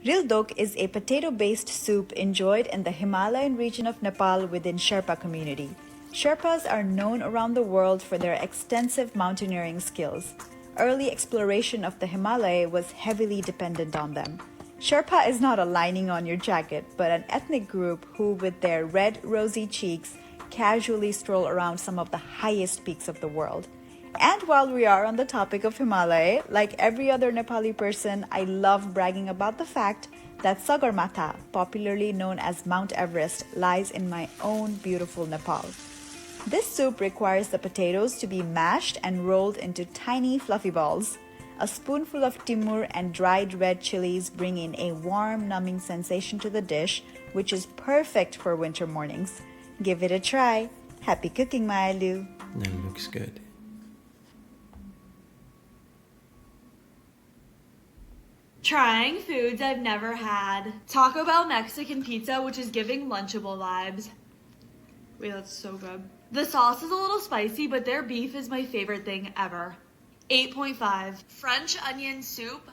Rildok is a potato-based soup enjoyed in the Himalayan region of Nepal within Sherpa community. Sherpas are known around the world for their extensive mountaineering skills. Early exploration of the Himalaya was heavily dependent on them. Sherpa is not a lining on your jacket, but an ethnic group who, with their red, rosy cheeks, casually stroll around some of the highest peaks of the world. And while we are on the topic of Himalaya, like every other Nepali person, I love bragging about the fact that Sagarmatha, popularly known as Mount Everest, lies in my own beautiful Nepal. This soup requires the potatoes to be mashed and rolled into tiny fluffy balls. A spoonful of timur and dried red chilies bring in a warm, numbing sensation to the dish, which is perfect for winter mornings. Give it a try. Happy cooking, Maalu. That looks good. Trying foods I've never had. Taco Bell Mexican pizza, which is giving Lunchable vibes. Wait, that's so good. The sauce is a little spicy, but their beef is my favorite thing ever. 8.5. French onion soup.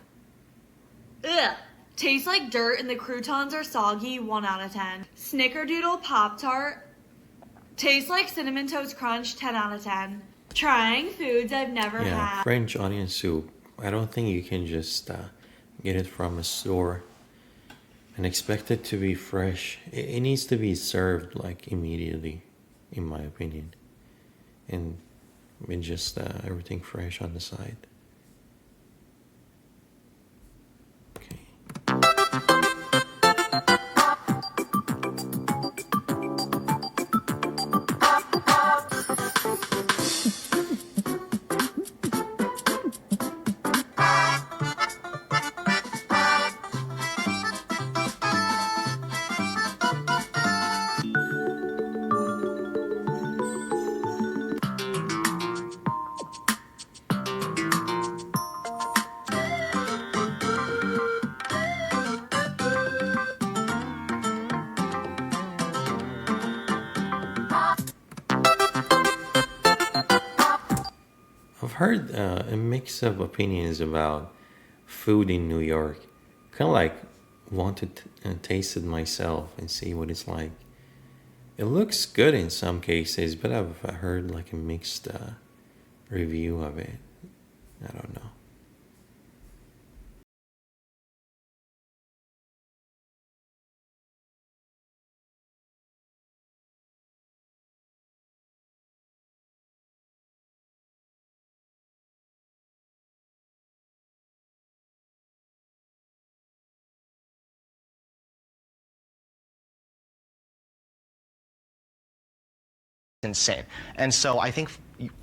Ugh. Tastes like dirt and the croutons are soggy. 1 out of 10. Snickerdoodle Pop-Tart. Tastes like Cinnamon Toast Crunch. 10 out of 10. Trying foods I've never had. French onion soup. I don't think you can just get it from a store and expect it to be fresh. It needs to be served like immediately, in my opinion, and with just everything fresh on the side. Okay. I've heard a mix of opinions about food in New York. Kind of like want to taste it myself and see what it's like. It looks good in some cases, but I've heard like a mixed review of it. I don't know. Insane. And so I think,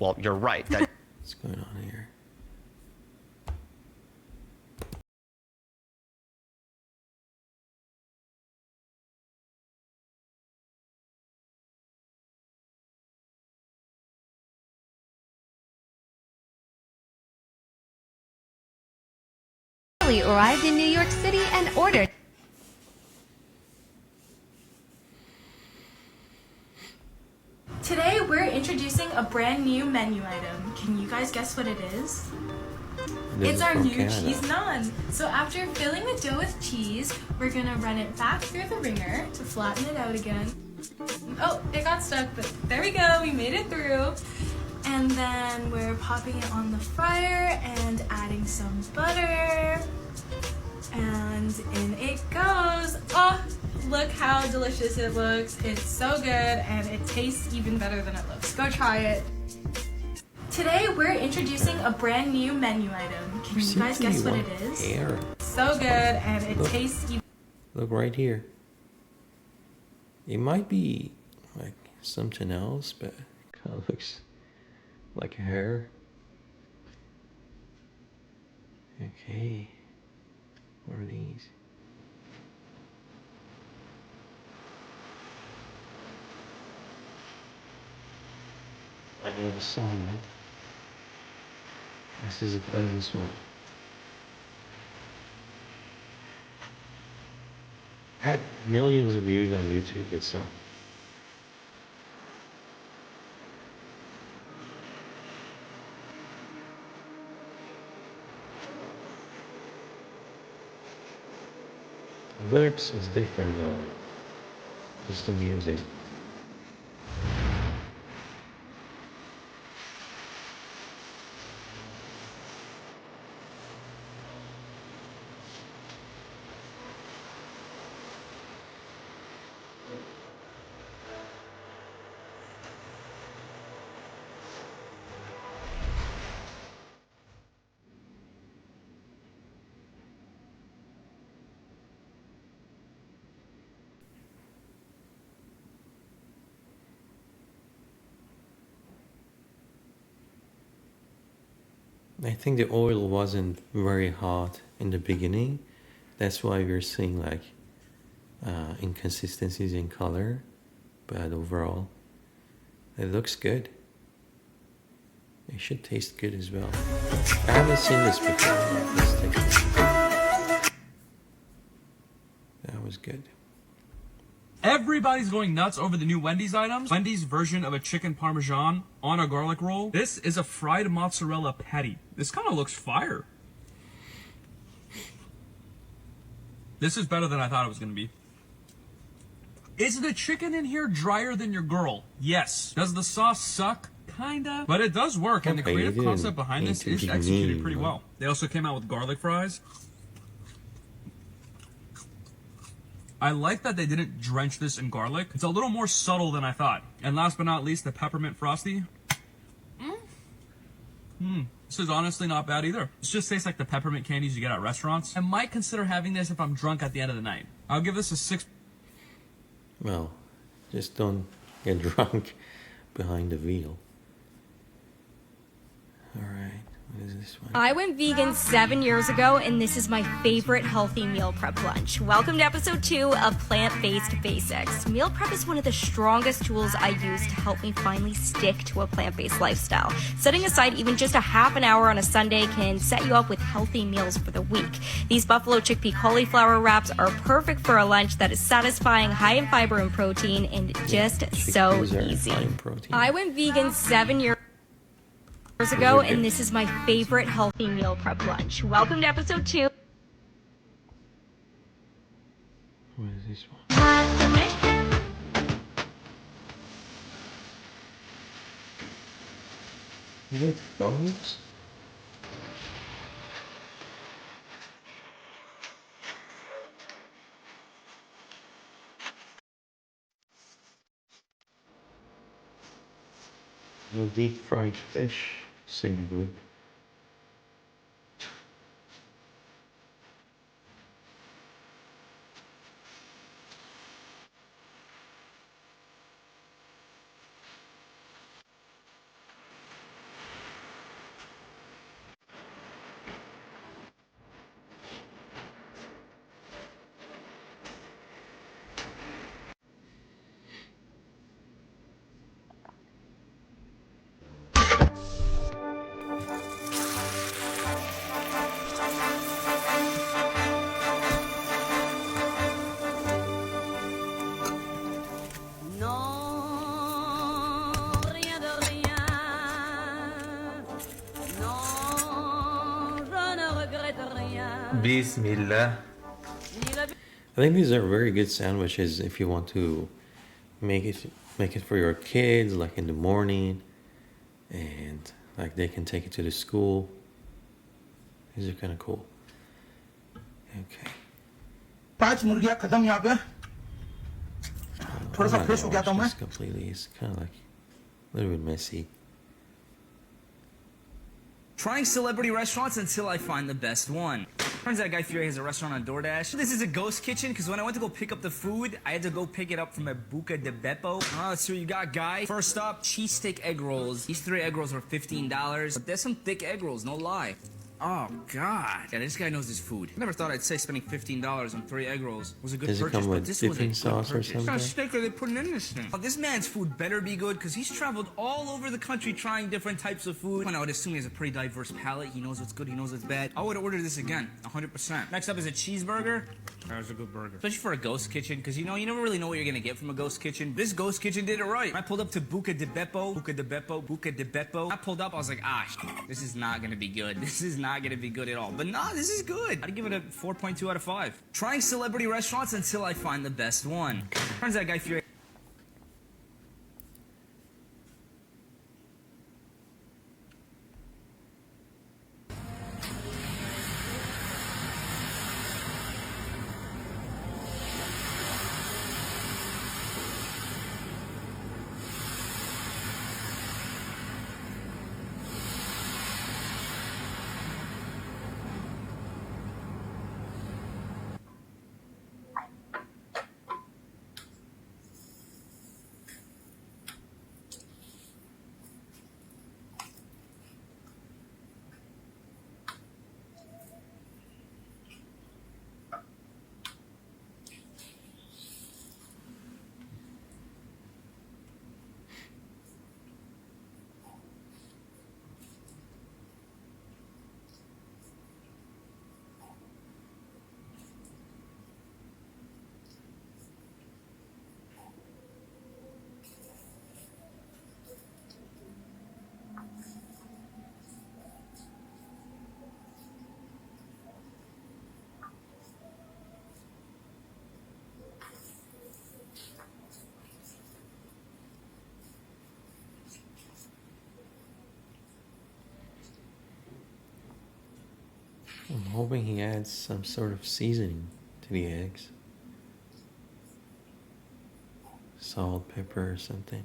well, you're right. That What's going on here? Arrived in New York City and ordered. Today we're introducing a brand new menu item. Can you guys guess what it is? This It's is our from new Canada. cheese naan. So after filling the dough with cheese, we're gonna run it back through the ringer to flatten it out again. Oh, it got stuck, but there we go, we made it through. And then we're popping it on the fryer and adding some butter. And in it goes. Oh, look how delicious it looks. It's so good and it tastes even better than it looks. Go try it. Today we're introducing a brand new menu item. Can you guys guess what it is? Hair. So good and it tastes even. Look right here. It might be like something else, but it kind of looks like hair. Okay. What are these? I never saw that. This is a this one. Had millions of views on YouTube itself. The lyrics is different though. Just the music. I think the oil wasn't very hot in the beginning. That's why we're seeing like inconsistencies in color. But overall, it looks good. It should taste good as well. I haven't seen this before. Let's take it. That was good. Everybody's going nuts over the new Wendy's items. Wendy's version of a chicken parmesan on a garlic roll. This is a fried mozzarella patty. This kind of looks fire. This is better than I thought it was going to be. Is the chicken in here drier than your girl? Yes. Does the sauce suck? Kinda. But it does work, and the Okay, creative you concept didn't behind need this to is be executed mean, pretty but- well. They also came out with garlic fries. I like that they didn't drench this in garlic. It's a little more subtle than I thought. And last but not least, the peppermint frosty. This is honestly not bad either. It just tastes like the peppermint candies you get at restaurants. I might consider having this if I'm drunk at the end of the night. I'll give this a 6. Well, just don't get drunk behind the wheel. Alright, what is this one? I went vegan 7 years ago, and this is my favorite healthy meal prep lunch. Welcome to episode 2 of Plant-Based Basics. Meal prep is one of the strongest tools I use to help me finally stick to a plant-based lifestyle. Setting aside even just a half an hour on a Sunday can set you up with healthy meals for the week. These buffalo chickpea cauliflower wraps are perfect for a lunch that is satisfying, high in fiber and protein, and just so Chickpeas are easy. high in protein. I went vegan 7 years ago, and this is my favorite healthy meal prep lunch. Welcome to episode 2. What is this one? Is it bones? The deep fried fish seem good. Bismillah. I think these are very good sandwiches if you want to make it for your kids, like in the morning, and like they can take it to the school. These are kind of cool. Okay. 5 मुर्गियां खत्म यहाँ पे थोड़ा सा I'm not fresh हो gonna गया था watch मैं this completely. It's kind of like a little bit messy. Trying celebrity restaurants until I find the best one. Turns out Guy Fieri has a restaurant on DoorDash. This is a ghost kitchen because when I went to go pick up the food, I had to go pick it up from a Buca de Beppo. Let's see what you got, Guy. First up, cheesesteak egg rolls. These 3 egg rolls were $15, but there's some thick egg rolls, no lie. Oh, God. Yeah, this guy knows his food. I never thought I'd say spending $15 on 3 egg rolls was a good Does it purchase, come but with this was a dipping good sauce or purchase. What kind of something? steak are they putting in this thing? Oh, this man's food better be good because he's traveled all over the country trying different types of food. And I would assume he has a pretty diverse palate. He knows what's good, he knows what's bad. I would order this again, 100%. Next up is a cheeseburger. That was a good burger. Especially for a ghost kitchen, because you know, you never really know what you're gonna get from a ghost kitchen. This ghost kitchen did it right. I pulled up to Buca di Beppo. I pulled up, I was like, this is not gonna be good. This is not gonna be good at all. But nah, this is good. I'd give it a 4.2 out of 5. Trying celebrity restaurants until I find the best one. Turns out Guy Fieri. I'm hoping he adds some sort of seasoning to the eggs. Salt, pepper, or something.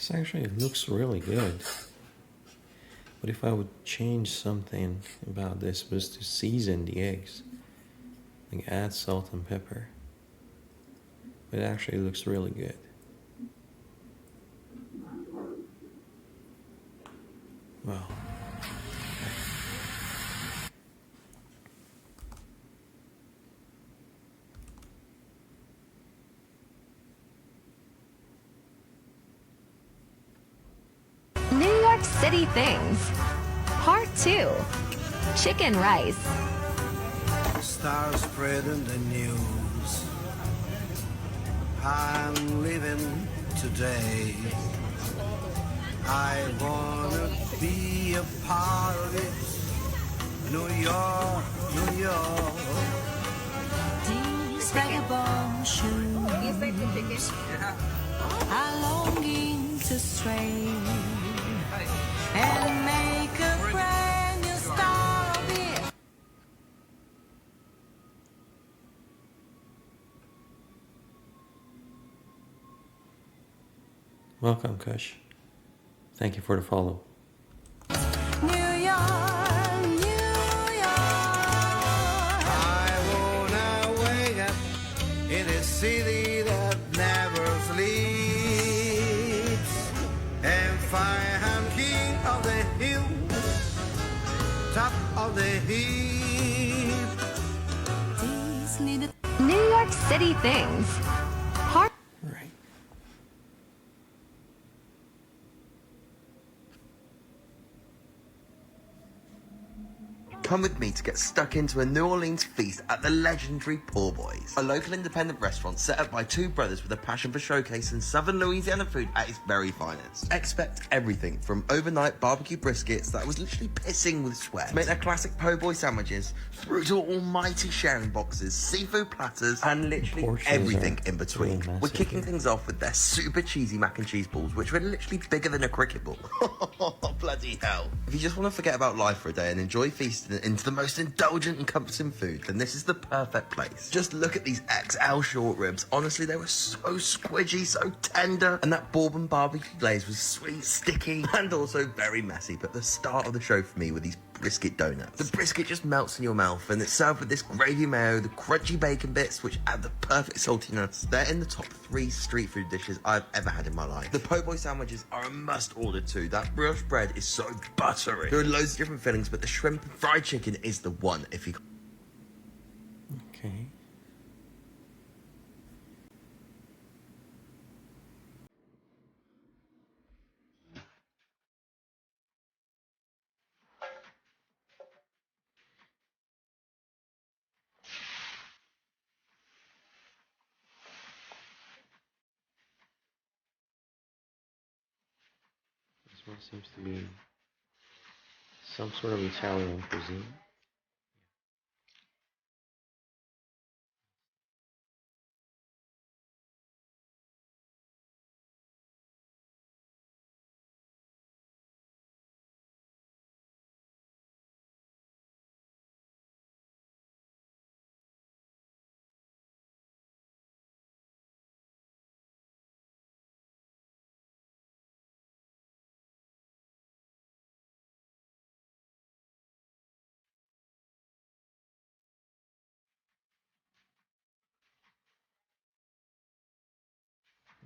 This actually looks really good. But if I would change something about this was to season the eggs. Like add salt and pepper. But it actually looks really good. Wow. New York City Things. Part 2. Chicken rice. Stars spreading the news. I'm living today. I wanna be a part of it. New York, New York. These vagabond shoes are longing to stray and make a brand new start of it. Welcome, Kush. Thank you for the follow. New York, New York. I wanna wake up in a city that never sleeps and find I'm king of the hill, top of the heap. New York City Things. Part Right. Come with me to get stuck into a New Orleans feast at the legendary Poor Boys, a local independent restaurant set up by two brothers with a passion for showcasing Southern Louisiana food at its very finest. Expect everything from overnight barbecue briskets that was literally pissing with sweat, to make their classic po' boy sandwiches, through to almighty sharing boxes, seafood platters, and literally Portions everything are in between. really massive We're kicking here. things off with their super cheesy mac and cheese balls, which were literally bigger than a cricket ball. Bloody hell. If you just want to forget about life for a day and enjoy feasting into the most indulgent and comforting food, then this is the perfect place. Just look at these XL short ribs. Honestly, they were so squidgy, so tender, and that bourbon barbecue glaze was sweet, sticky, and also very messy. But the start of the show for me were these brisket donuts. The brisket just melts in your mouth, and it's served with this gravy mayo, the crunchy bacon bits, which add the perfect saltiness. They're in the top 3 street food dishes I've ever had in my life. The po' boy sandwiches are a must order too. That brioche bread is so buttery. There are loads of different fillings, but the shrimp and fried chicken is the one if you... Okay. This one seems to be some sort of Italian cuisine.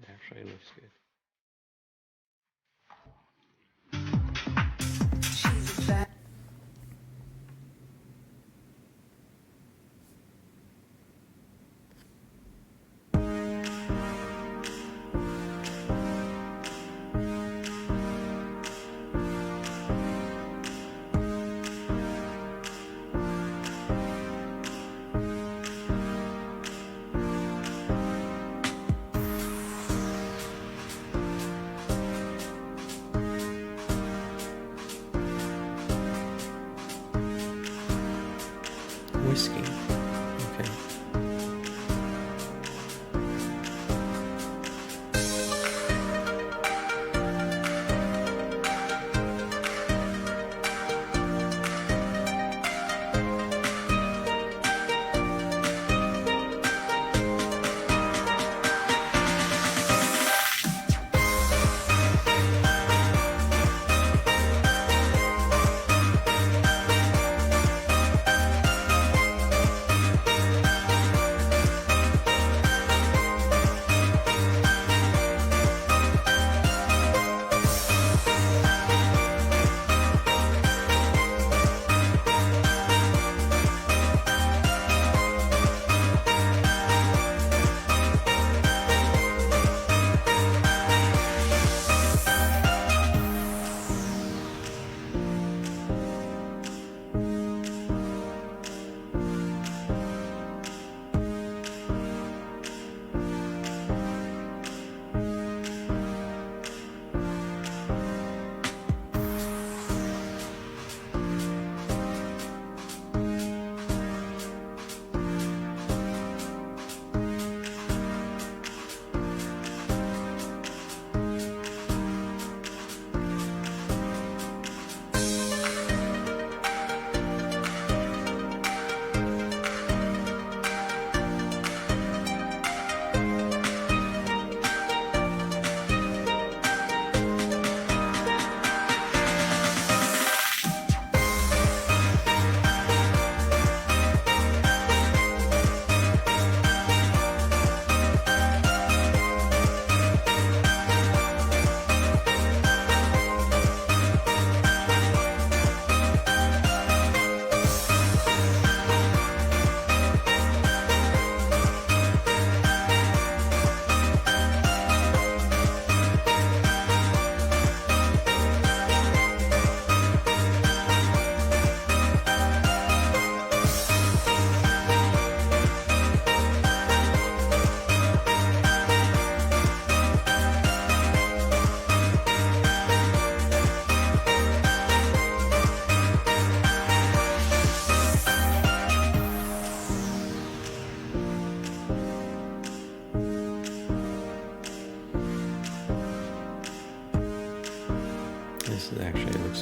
It actually looks good.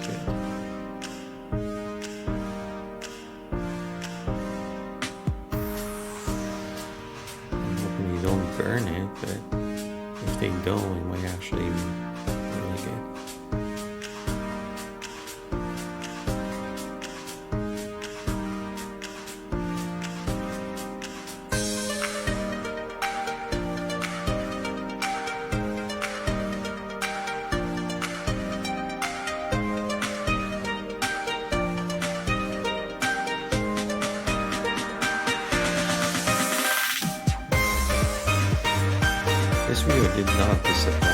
looks good. I'm hoping you don't burn it, but if they don't, it might actually be really good. This video did not disappoint.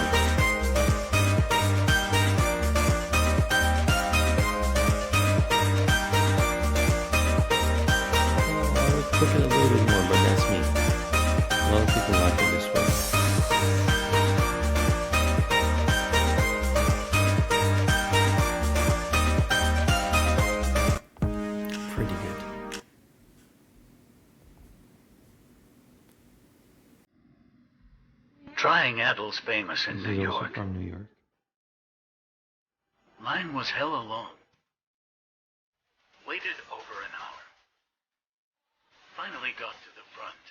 I would cook it a little bit more, but that's me. A lot of people like it this way. Pretty good. Trying apples famous in This New is also York. from New York. Mine was hella long. Waited over an hour. Finally got to the front.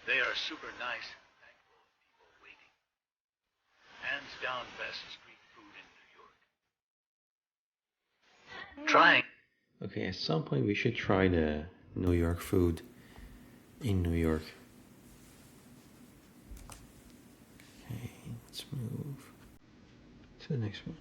They are super nice and thankful of people waiting. Hands down best street food in New York. Trying. Okay, at some point we should try the New York food in New York. Okay, let's move to the next one.